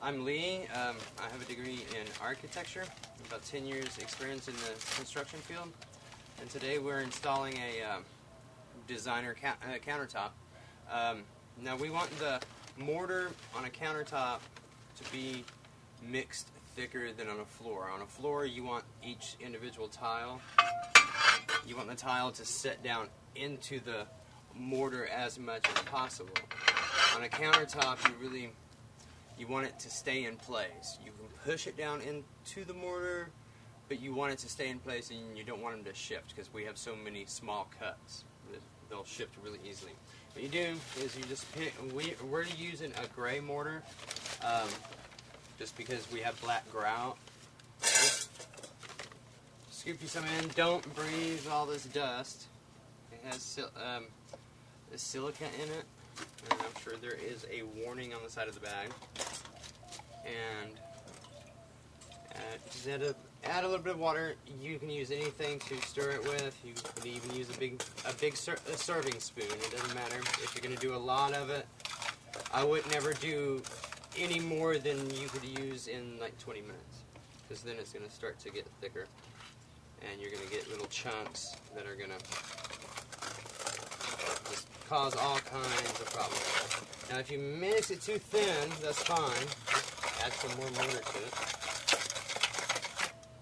I'm Lee. I have a degree in architecture, about 10 years experience in the construction field, and today we're installing a designer countertop. Now we want the mortar on a countertop to be mixed thicker than on a floor. On a floor you want each individual tile, you want the tile to set down into the mortar as much as possible. On a countertop you want it to stay in place. You can push it down into the mortar, but you want it to stay in place and you don't want them to shift because we have so many small cuts. They'll shift really easily. What you do is you just pick, we're using a gray mortar just because we have black grout. Just scoop you some in. Don't breathe all this dust. It has silica in it. And I'm sure there is a warning on the side of the bag. And just add a little bit of water. You can use anything to stir it with. You could even use a big serving spoon. It doesn't matter if you're going to do a lot of it. I would never do any more than you could use in like 20 minutes, because then it's going to start to get thicker, and you're going to get little chunks that are going to just cause all kinds of problems. Now if you mix it too thin, that's fine. Just add some more mortar to it.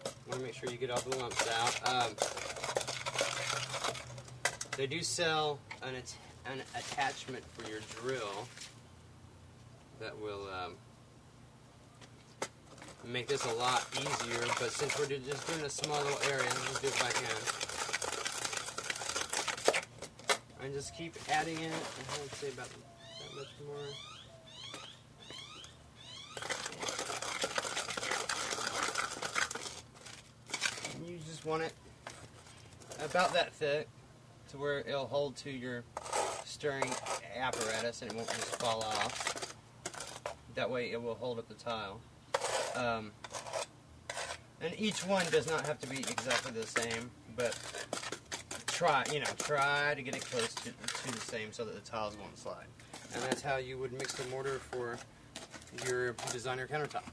You want to make sure you get all the lumps out. They do sell an attachment for your drill that will make this a lot easier, but since we're just doing a small little area, let's do it by hand. And just keep adding it. I'd say about that much more. And you just want it about that thick to where it'll hold to your stirring apparatus and it won't just fall off. That way it will hold up the tile. And each one does not have to be exactly the same, but try to get it close to the same so that the tiles won't slide. And that's how you would mix the mortar for your designer countertop.